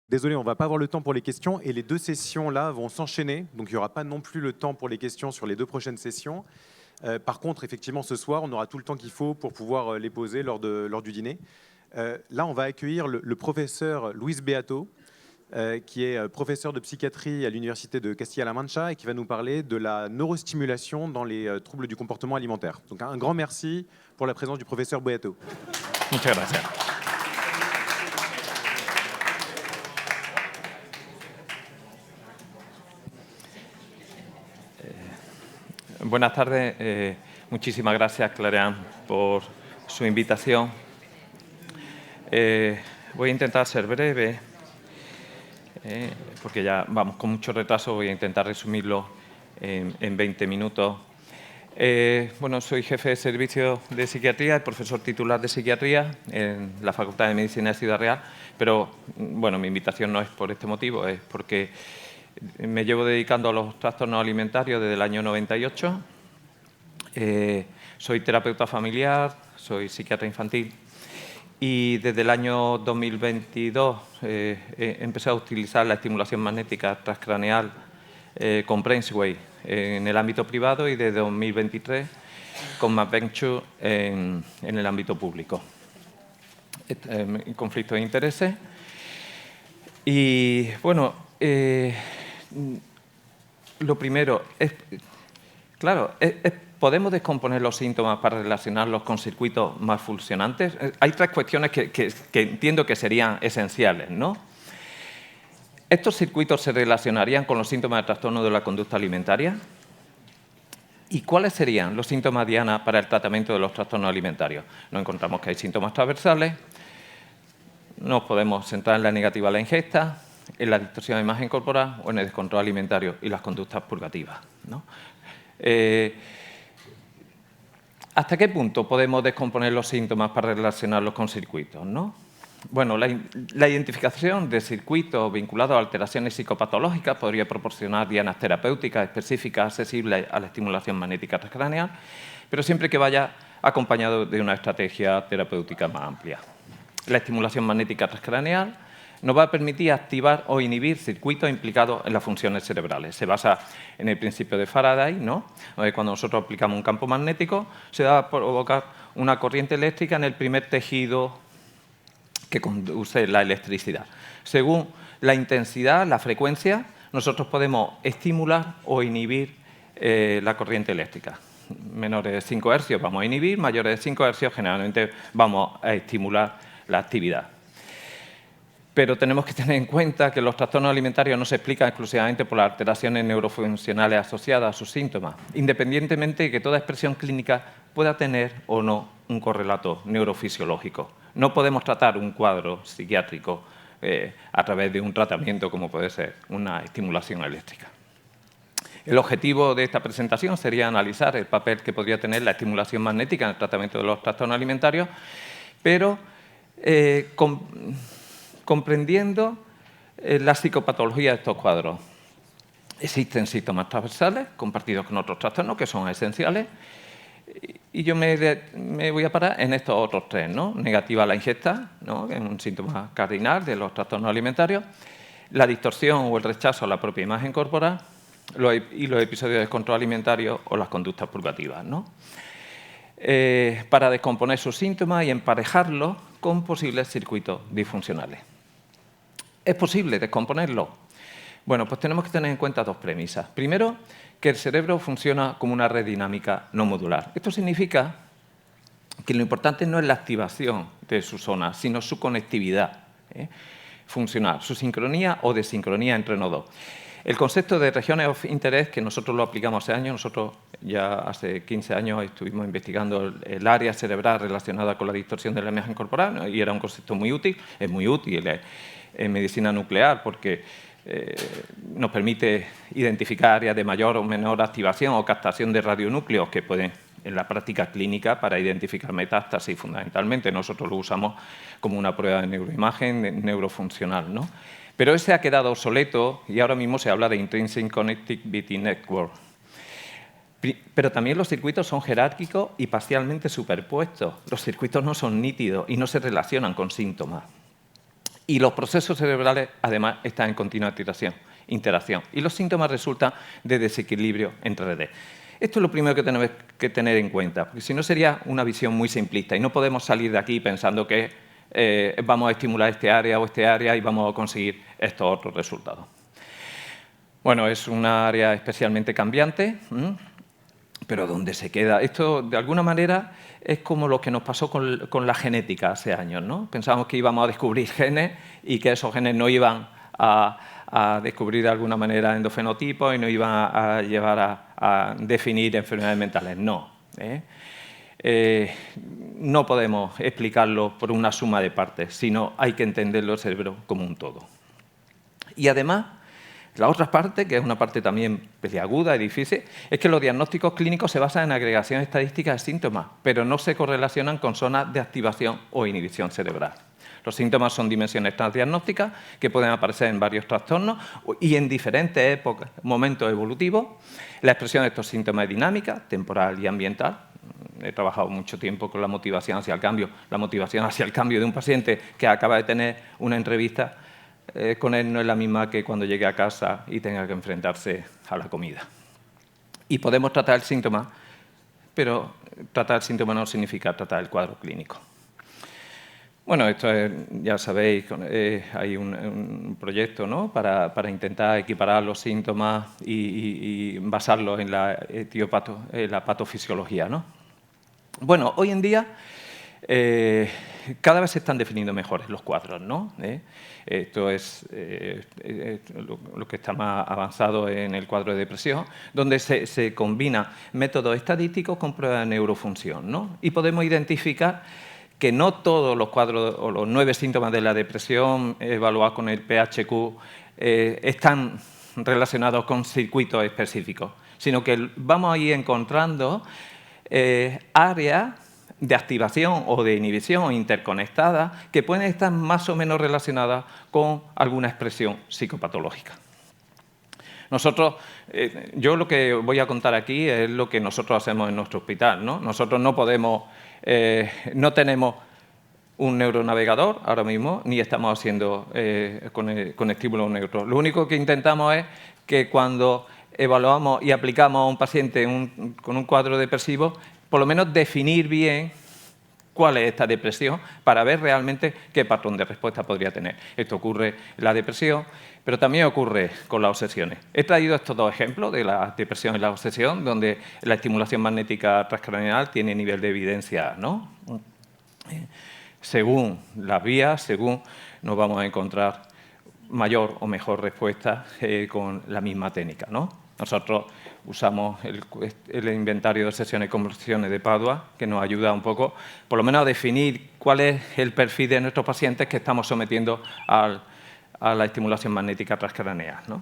Désolé, on ne va pas avoir le temps pour les questions et les deux sessions-là vont s'enchaîner. Donc, il n'y aura pas non plus le temps pour les questions sur les deux prochaines sessions. Par contre, effectivement, ce soir, on aura tout le temps qu'il faut pour pouvoir les poser lors du dîner. Là, on va accueillir le professeur Luis Beato, qui est professeur de psychiatrie à l'Université de Castilla-La Mancha et qui va nous parler de la neurostimulation dans les troubles du comportement alimentaire. Donc, un grand merci pour la présence du professeur Beato. Muchas gracias. Buenas tardes. Muchísimas gracias, Clarean, por su invitación. Voy a intentar ser breve, porque ya vamos con mucho retraso. Voy a intentar resumirlo en 20 minutos. Bueno, soy jefe de servicio de psiquiatría y profesor titular de psiquiatría en la Facultad de Medicina de Ciudad Real, pero bueno, mi invitación no es por este motivo, es porque me llevo dedicando a los trastornos alimentarios desde el año 98. Soy terapeuta familiar, soy psiquiatra infantil y desde el año 2022 he empezado a utilizar la estimulación magnética transcraneal con BrainsWave en el ámbito privado y desde 2023 con MapVenture en el ámbito público. Conflicto de intereses. Y bueno, lo primero es, claro, ¿podemos descomponer los síntomas para relacionarlos con circuitos más funcionantes? Hay tres cuestiones que entiendo que serían esenciales, ¿no? ¿Estos circuitos se relacionarían con los síntomas de trastorno de la conducta alimentaria? ¿Y cuáles serían los síntomas diana para el tratamiento de los trastornos alimentarios? Nos encontramos que hay síntomas transversales, nos podemos centrar en la negativa a la ingesta, en la distorsión de imagen corporal o en el descontrol alimentario y las conductas purgativas, ¿no? ¿Hasta qué punto podemos descomponer los síntomas para relacionarlos con circuitos, ¿no? Bueno, la identificación de circuitos vinculados a alteraciones psicopatológicas podría proporcionar dianas terapéuticas específicas accesibles a la estimulación magnética transcraneal, pero siempre que vaya acompañado de una estrategia terapéutica más amplia. La estimulación magnética transcraneal nos va a permitir activar o inhibir circuitos implicados en las funciones cerebrales. Se basa en el principio de Faraday, ¿no? Cuando nosotros aplicamos un campo magnético, se va a provocar una corriente eléctrica en el primer tejido que conduce la electricidad. Según la intensidad, la frecuencia, nosotros podemos estimular o inhibir la corriente eléctrica. Menores de 5 hercios vamos a inhibir, mayores de 5 hercios generalmente vamos a estimular la actividad. Pero tenemos que tener en cuenta que los trastornos alimentarios no se explican exclusivamente por las alteraciones neurofuncionales asociadas a sus síntomas, independientemente de que toda expresión clínica pueda tener o no un correlato neurofisiológico. No podemos tratar un cuadro psiquiátrico a través de un tratamiento como puede ser una estimulación eléctrica. El objetivo de esta presentación sería analizar el papel que podría tener la estimulación magnética en el tratamiento de los trastornos alimentarios, pero comprendiendo la psicopatología de estos cuadros. Existen síntomas transversales compartidos con otros trastornos que son esenciales y yo me voy a parar en estos otros tres, ¿no? Negativa a la ingesta, ¿no? Que es un síntoma cardinal de los trastornos alimentarios, la distorsión o el rechazo a la propia imagen corporal y los episodios de descontrol alimentario o las conductas purgativas, ¿no? Para descomponer sus síntomas y emparejarlos con posibles circuitos disfuncionales. ¿Es posible descomponerlo? Bueno, pues tenemos que tener en cuenta dos premisas. Primero, que el cerebro funciona como una red dinámica no modular. Esto significa que lo importante no es la activación de su zona, sino su conectividad funcional, su sincronía o desincronía entre nodos. El concepto de regiones of interest, que nosotros lo aplicamos hace años, nosotros ya hace 15 años estuvimos investigando el área cerebral relacionada con la distorsión de la imagen corporal, ¿no? Y era un concepto muy útil, es muy útil en medicina nuclear porque nos permite identificar áreas de mayor o menor activación o captación de radionúcleos que pueden, en la práctica clínica, para identificar metástasis fundamentalmente. Nosotros lo usamos como una prueba de neuroimagen neurofuncional, ¿no? Pero ese ha quedado obsoleto y ahora mismo se habla de Intrinsic Connectivity Network. Pero también los circuitos son jerárquicos y parcialmente superpuestos. Los circuitos no son nítidos y no se relacionan con síntomas. Y los procesos cerebrales, además, están en continua interacción. Y los síntomas resultan de desequilibrio en redes. Esto es lo primero que tenemos que tener en cuenta, porque si no sería una visión muy simplista y no podemos salir de aquí pensando que vamos a estimular este área o este área y vamos a conseguir estos otros resultados. Bueno, es una área especialmente cambiante, pero ¿dónde se queda? Esto, de alguna manera, es como lo que nos pasó con la genética hace años, ¿no? Pensábamos que íbamos a descubrir genes y que esos genes no iban a descubrir de alguna manera endofenotipos y no iban a llevar a definir enfermedades mentales. No. No podemos explicarlo por una suma de partes, sino hay que entenderlo el cerebro como un todo. Y además, la otra parte, que es una parte también peliaguda y difícil, es que los diagnósticos clínicos se basan en agregación estadística de síntomas, pero no se correlacionan con zonas de activación o inhibición cerebral. Los síntomas son dimensiones transdiagnósticas que pueden aparecer en varios trastornos y en diferentes momentos evolutivos. La expresión de estos síntomas es dinámica, temporal y ambiental. He trabajado mucho tiempo con la motivación hacia el cambio. La motivación hacia el cambio de un paciente que acaba de tener una entrevista con él no es la misma que cuando llegue a casa y tenga que enfrentarse a la comida. Y podemos tratar el síntoma, pero tratar el síntoma no significa tratar el cuadro clínico. Bueno, esto es, ya sabéis, hay un proyecto, ¿no?, para intentar equiparar los síntomas y basarlos en la patofisiología, ¿no? Bueno, hoy en día cada vez se están definiendo mejores los cuadros, ¿no? Esto es lo que está más avanzado en el cuadro de depresión, donde se combina métodos estadísticos con pruebas de neurofunción, ¿no? Y podemos identificar que no todos los cuadros o los 9 síntomas de la depresión evaluados con el PHQ están relacionados con circuitos específicos, sino que vamos a ir encontrando áreas de activación o de inhibición interconectadas que pueden estar más o menos relacionadas con alguna expresión psicopatológica. Nosotros, yo lo que voy a contar aquí es lo que nosotros hacemos en nuestro hospital, ¿no? Nosotros no podemos, no tenemos un neuronavegador ahora mismo, ni estamos haciendo con estímulos neutros. Lo único que intentamos es que cuando evaluamos y aplicamos a un paciente con un cuadro depresivo, por lo menos definir bien cuál es esta depresión para ver realmente qué patrón de respuesta podría tener. Esto ocurre en la depresión, pero también ocurre con las obsesiones. He traído estos 2 ejemplos de la depresión y la obsesión, donde la estimulación magnética transcranial tiene nivel de evidencia, ¿no? Según las vías, según nos vamos a encontrar mayor o mejor respuesta con la misma técnica, ¿no? Nosotros usamos el inventario de obsesiones y convulsiones de Padua, que nos ayuda un poco, por lo menos a definir cuál es el perfil de nuestros pacientes que estamos sometiendo a la estimulación magnética transcraneal, ¿no?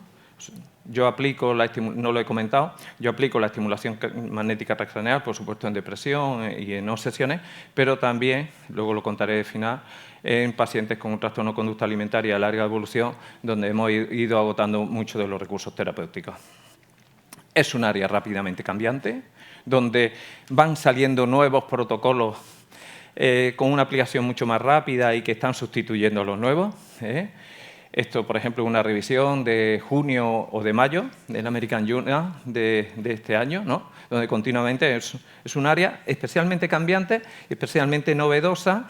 Yo aplico, no lo he comentado, yo aplico la estimulación magnética transcraneal, por supuesto, en depresión y en obsesiones, pero también, luego lo contaré al final, en pacientes con un trastorno de conducta alimentaria de larga evolución, donde hemos ido agotando muchos de los recursos terapéuticos. Es un área rápidamente cambiante, donde van saliendo nuevos protocolos con una aplicación mucho más rápida y que están sustituyendo a los nuevos. Esto, por ejemplo, es una revisión de junio o de mayo del American Journal de este año, ¿no?, donde continuamente es un área especialmente cambiante, especialmente novedosa,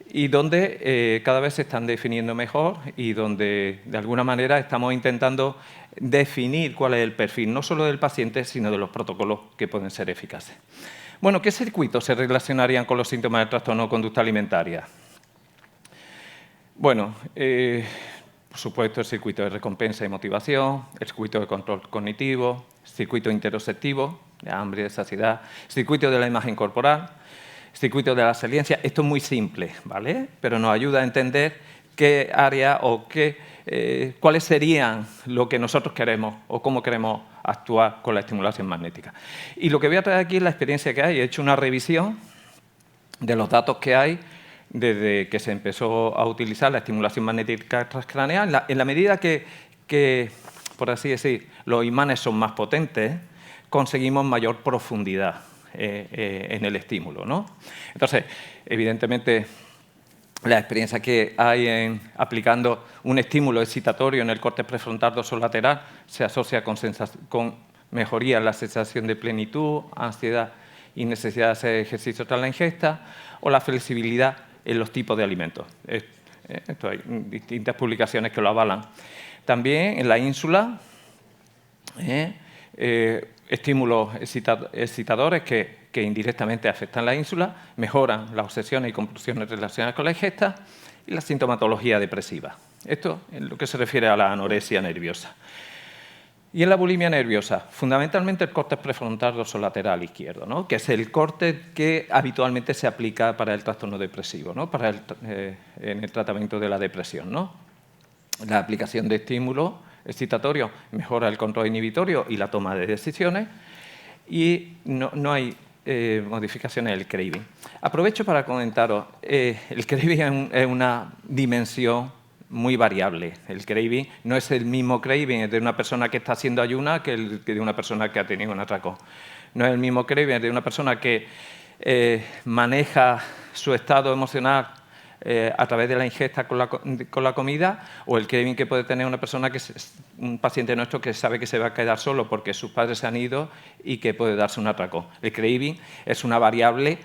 y donde cada vez se están definiendo mejor y donde, de alguna manera, estamos intentando definir cuál es el perfil, no solo del paciente, sino de los protocolos que pueden ser eficaces. Bueno, ¿qué circuitos se relacionarían con los síntomas del trastorno de conducta alimentaria? Bueno, por supuesto, el circuito de recompensa y motivación, el circuito de control cognitivo, el circuito interoceptivo, de hambre y de saciedad, el circuito de la imagen corporal, el circuito de la saliencia. Esto es muy simple, ¿vale?, pero nos ayuda a entender qué área o cuáles serían lo que nosotros queremos o cómo queremos actuar con la estimulación magnética. Y lo que voy a traer aquí es la experiencia que hay. He hecho una revisión de los datos que hay desde que se empezó a utilizar la estimulación magnética transcraneal. En la medida que, por así decir, los imanes son más potentes, conseguimos mayor profundidad en el estímulo, ¿no? Entonces, evidentemente, la experiencia que hay aplicando un estímulo excitatorio en el córtex prefrontal dorsolateral se asocia con mejoría en la sensación de plenitud, ansiedad y necesidad de hacer ejercicio tras la ingesta, o la flexibilidad en los tipos de alimentos. Esto hay distintas publicaciones que lo avalan. También en la ínsula, estímulos excitadores que indirectamente afectan la ínsula, mejoran las obsesiones y compulsiones relacionadas con la ingesta y la sintomatología depresiva. Esto en lo que se refiere a la anorexia nerviosa. Y en la bulimia nerviosa, fundamentalmente el córtex prefrontal dorsolateral izquierdo, ¿no? Que es el córtex que habitualmente se aplica para el trastorno depresivo, ¿no? En el tratamiento de la depresión, ¿no? La aplicación de estímulos excitatorios mejora el control inhibitorio y la toma de decisiones, y no hay modificaciones del craving. Aprovecho para comentaros, el craving es una dimensión muy variable. El craving no es el mismo craving de una persona que está haciendo ayuna que el de una persona que ha tenido un atraco. No es el mismo craving de una persona que maneja su estado emocional a través de la ingesta con la comida, o el craving que puede tener una persona que es un paciente nuestro que sabe que se va a quedar solo porque sus padres se han ido y que puede darse un atraco. El craving es una variable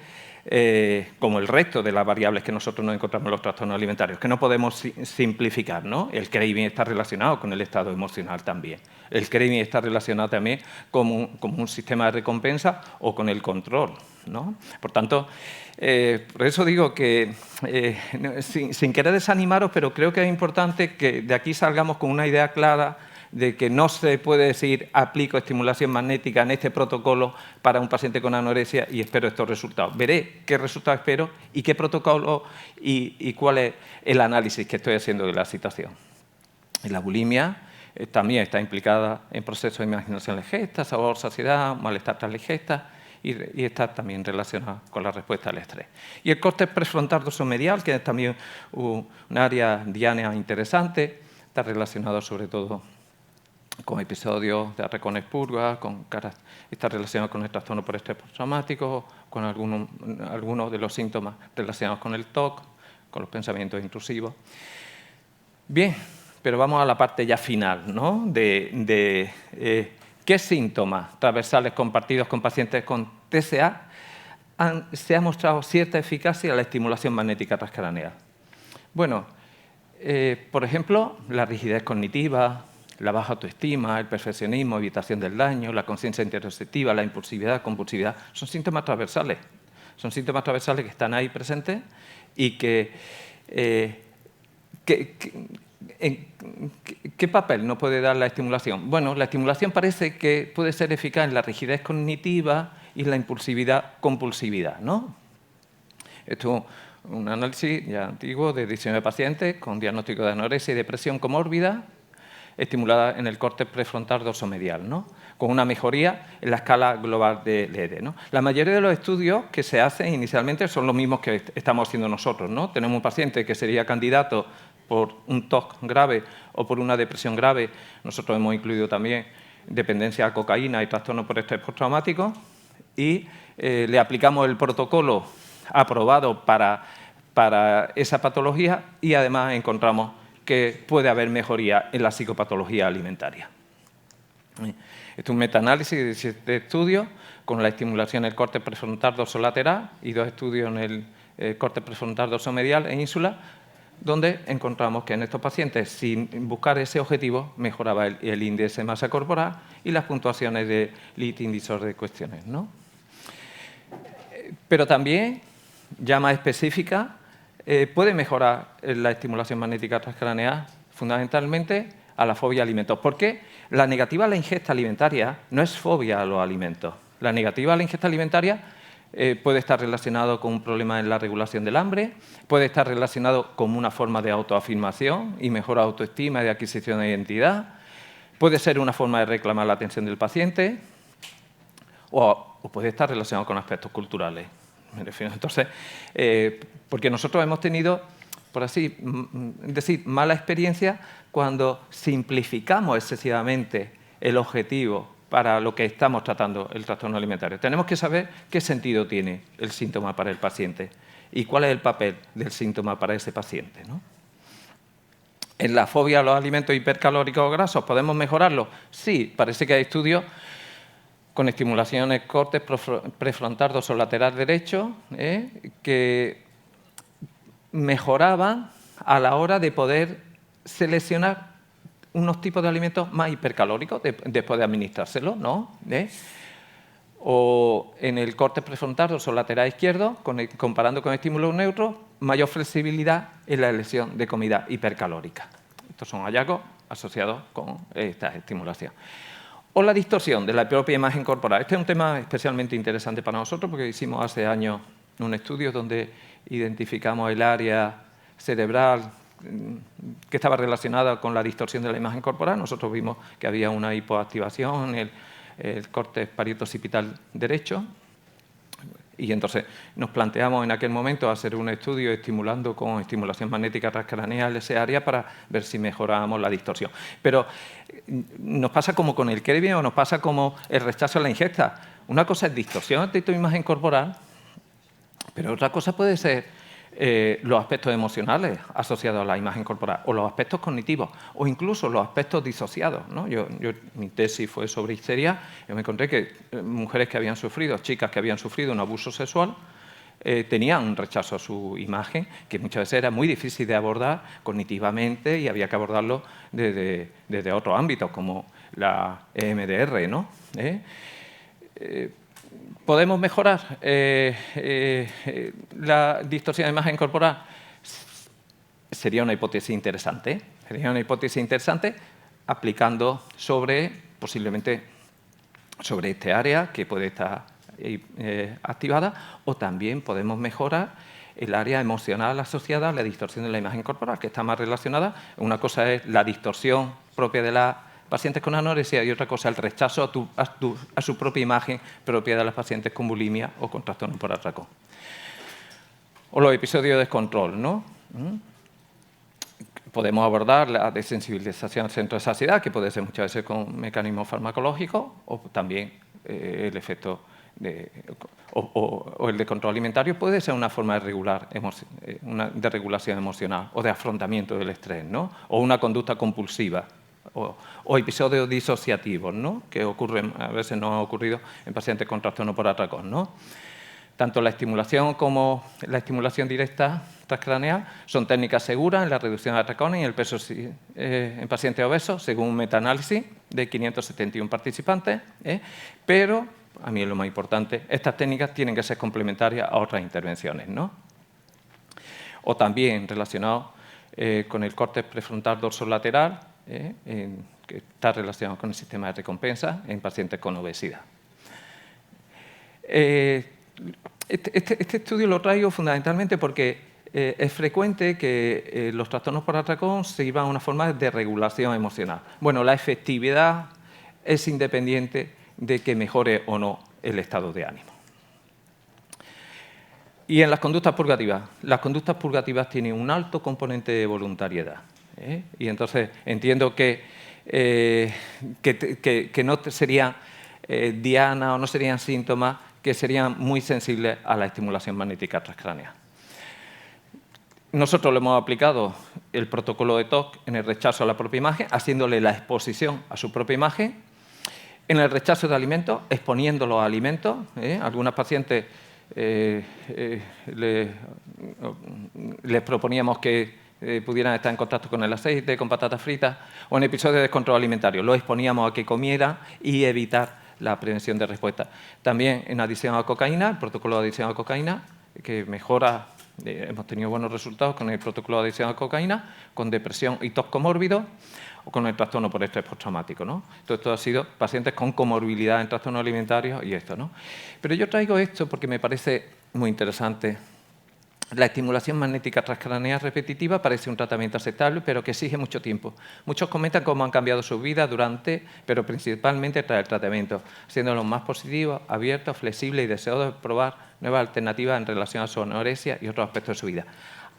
como el resto de las variables que nosotros nos encontramos en los trastornos alimentarios, que no podemos simplificar, ¿no? El craving está relacionado con el estado emocional también. El craving está relacionado también como un sistema de recompensa o con el control, ¿no? Por tanto, por eso digo que, sin querer desanimaros, pero creo que es importante que de aquí salgamos con una idea clara de que no se puede decir aplico estimulación magnética en este protocolo para un paciente con anorexia y espero estos resultados. Veré qué resultados espero y qué protocolo y cuál es el análisis que estoy haciendo de la situación. La bulimia también está implicada en procesos de imaginación de la ingesta, sabor, saciedad, malestar tras la ingesta, y está también relacionada con la respuesta al estrés. Y el córtex prefrontal dorsomedial, que es también un área diana interesante, está relacionado sobre todo con episodios de arrancones purgas, está relacionado con el trastorno por estrés postraumático, con algunos de los síntomas relacionados con el TOC, con los pensamientos intrusivos. Bien, pero vamos a la parte ya final, ¿no? ¿Qué síntomas transversales compartidos con pacientes con TCA se ha mostrado cierta eficacia en la estimulación magnética transcraneal? Bueno, por ejemplo, la rigidez cognitiva, la baja autoestima, el perfeccionismo, evitación del daño, la conciencia interoceptiva, la impulsividad, compulsividad, son síntomas transversales. Son síntomas transversales que están ahí presentes y ¿qué papel nos puede dar la estimulación? Bueno, la estimulación parece que puede ser eficaz en la rigidez cognitiva y la impulsividad-compulsividad, ¿no? Esto es un análisis ya antiguo de 19 pacientes con diagnóstico de anorexia y depresión comórbida, estimulada en el córtex prefrontal dorsomedial, ¿no? Con una mejoría en la escala global de LED, ¿no? La mayoría de los estudios que se hacen inicialmente son los mismos que estamos haciendo nosotros, ¿no? Tenemos un paciente que sería candidato por un TOC grave o por una depresión grave. Nosotros hemos incluido también dependencia a cocaína y trastorno por estrés postraumático, y le aplicamos el protocolo aprobado para esa patología, y además encontramos que puede haber mejoría en la psicopatología alimentaria. Este es un metaanálisis de 17 estudios con la estimulación del córtex prefrontal dorsolateral y 2 estudios en el córtex prefrontal dorsomedial e ínsula, donde encontramos que en estos pacientes, sin buscar ese objetivo, mejoraba el índice de masa corporal y las puntuaciones de Eating Disorder cuestiones, ¿no? Pero también, ya más específica, puede mejorar la estimulación magnética transcraneal fundamentalmente a la fobia a alimentos. ¿Por qué? La negativa a la ingesta alimentaria no es fobia a los alimentos. La negativa a la ingesta alimentaria puede estar relacionado con un problema en la regulación del hambre, puede estar relacionado con una forma de autoafirmación y mejor autoestima y de adquisición de identidad, puede ser una forma de reclamar la atención del paciente, o puede estar relacionado con aspectos culturales. Me refiero. Entonces, porque nosotros hemos tenido, por así decir, mala experiencia cuando simplificamos excesivamente el objetivo para lo que estamos tratando el trastorno alimentario. Tenemos que saber qué sentido tiene el síntoma para el paciente y cuál es el papel del síntoma para ese paciente, ¿no? ¿En la fobia a los alimentos hipercalóricos o grasos podemos mejorarlo? Sí, parece que hay estudios con estimulaciones cortes prefrontal dorsolateral derecho que mejoraban a la hora de poder seleccionar unos tipos de alimentos más hipercalóricos después de administrárselo, ¿no? O en el corte prefrontal dorsolateral izquierdo, comparando con estímulos neutros, mayor flexibilidad en la elección de comida hipercalórica. Estos son hallazgos asociados con esta estimulación. O la distorsión de la propia imagen corporal. Este es un tema especialmente interesante para nosotros porque hicimos hace años un estudio donde identificamos el área cerebral que estaba relacionada con la distorsión de la imagen corporal. Nosotros vimos que había una hipoactivación en el corte parieto-occipital derecho. Y entonces nos planteamos en aquel momento hacer un estudio estimulando con estimulación magnética transcraneal ese área para ver si mejorábamos la distorsión. Pero nos pasa como con el Krebs o nos pasa como el rechazo a la ingesta. Una cosa es distorsión de tu imagen corporal, pero otra cosa puede ser los aspectos emocionales asociados a la imagen corporal, o los aspectos cognitivos, o incluso los aspectos disociados, ¿no? Mi tesis fue sobre histeria. Yo me encontré que mujeres que habían sufrido, chicas que habían sufrido un abuso sexual, tenían un rechazo a su imagen, que muchas veces era muy difícil de abordar cognitivamente y había que abordarlo desde otros ámbitos, como la EMDR, ¿no? ¿Podemos mejorar la distorsión de imagen corporal? Sería una hipótesis interesante. Sería una hipótesis interesante aplicando posiblemente sobre este área que puede estar activada, o también podemos mejorar el área emocional asociada a la distorsión de la imagen corporal, que está más relacionada. Una cosa es la distorsión propia de las pacientes con anorexia y otra cosa el rechazo a su propia imagen propia de las pacientes con bulimia o con trastorno por atracón. O los episodios de descontrol, ¿no? Podemos abordar la desensibilización al centro de saciedad, que puede ser muchas veces con mecanismos farmacológicos, o también el efecto o el de control alimentario puede ser una forma de regulación emocional o de afrontamiento del estrés, ¿no? O una conducta compulsiva. O episodios disociativos, ¿no? Que ocurren, a veces nos ha ocurrido en pacientes con trastorno por atracón, ¿no? Tanto la estimulación como la estimulación directa transcraneal son técnicas seguras en la reducción de atracones y el peso en pacientes obesos, según un metaanálisis de 571 participantes, pero, a mí es lo más importante, estas técnicas tienen que ser complementarias a otras intervenciones, ¿no? O también relacionado con el córtex prefrontal dorsolateral, que está relacionado con el sistema de recompensa en pacientes con obesidad. Este estudio lo traigo fundamentalmente porque es frecuente que los trastornos por atracón sirvan a una forma de regulación emocional. Bueno, la efectividad es independiente de que mejore o no el estado de ánimo. Y en las conductas purgativas tienen un alto componente de voluntariedad. Y entonces entiendo que no serían dianas o no serían síntomas que serían muy sensibles a la estimulación magnética transcraneal. Nosotros le hemos aplicado el protocolo de TOC en el rechazo a la propia imagen, haciéndole la exposición a su propia imagen. En el rechazo de alimentos, exponiendo los alimentos. Algunas pacientes les proponíamos que pudieran estar en contacto con el aceite, con patatas fritas, o en episodios de descontrol alimentario. Lo exponíamos a que comieran y evitar la prevención de respuesta. También en adición a cocaína, el protocolo de adición a cocaína, que mejora, hemos tenido buenos resultados con el protocolo de adición a cocaína, con depresión y TOC comórbido, o con el trastorno por estrés postraumático, ¿no? Todo esto ha sido pacientes con comorbilidad en trastorno alimentario y esto, ¿no? Pero yo traigo esto porque me parece muy interesante. La estimulación magnética transcraneal repetitiva parece un tratamiento aceptable, pero que exige mucho tiempo. Muchos comentan cómo han cambiado su vida durante, pero principalmente tras el tratamiento, siéndolos más positivos, abiertos, flexibles y deseosos de probar nuevas alternativas en relación a su anorexia y otros aspectos de su vida.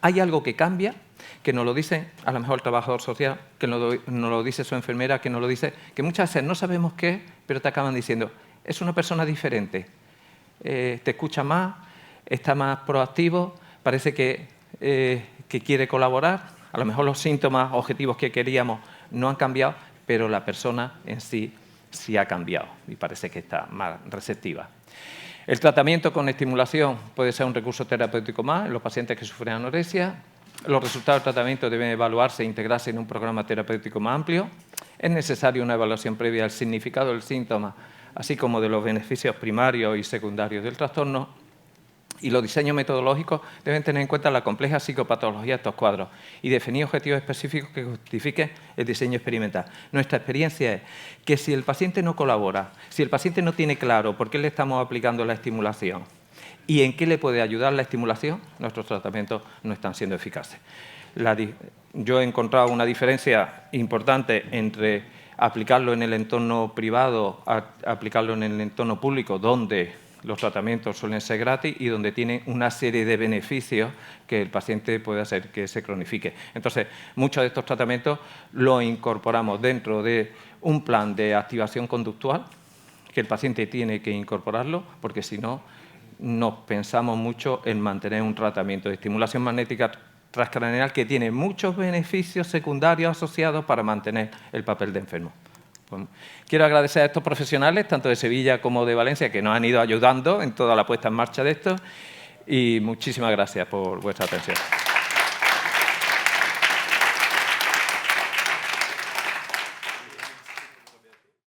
Hay algo que cambia, que nos lo dice a lo mejor el trabajador social, que nos lo dice su enfermera, que nos lo dice, que muchas veces no sabemos qué es, pero te acaban diciendo, es una persona diferente, te escucha más, está más proactivo, parece que quiere colaborar, a lo mejor los síntomas objetivos que queríamos no han cambiado, pero la persona en sí ha cambiado y parece que está más receptiva. El tratamiento con estimulación puede ser un recurso terapéutico más en los pacientes que sufren anorexia. Los resultados del tratamiento deben evaluarse e integrarse en un programa terapéutico más amplio. Es necesaria una evaluación previa del significado del síntoma, así como de los beneficios primarios y secundarios del trastorno. Y los diseños metodológicos deben tener en cuenta la compleja psicopatología de estos cuadros y definir objetivos específicos que justifiquen el diseño experimental. Nuestra experiencia es que si el paciente no colabora, si el paciente no tiene claro por qué le estamos aplicando la estimulación y en qué le puede ayudar la estimulación, nuestros tratamientos no están siendo eficaces. Yo he encontrado una diferencia importante entre aplicarlo en el entorno privado a aplicarlo en el entorno público, donde los tratamientos suelen ser gratis y donde tienen una serie de beneficios que el paciente puede hacer que se cronifique. Entonces, muchos de estos tratamientos los incorporamos dentro de un plan de activación conductual, que el paciente tiene que incorporarlo, porque si no, nos pensamos mucho en mantener un tratamiento de estimulación magnética transcraneal que tiene muchos beneficios secundarios asociados para mantener el papel de enfermo. Quiero agradecer a estos profesionales, tanto de Sevilla como de Valencia, que nos han ido ayudando en toda la puesta en marcha de esto y muchísimas gracias por vuestra atención.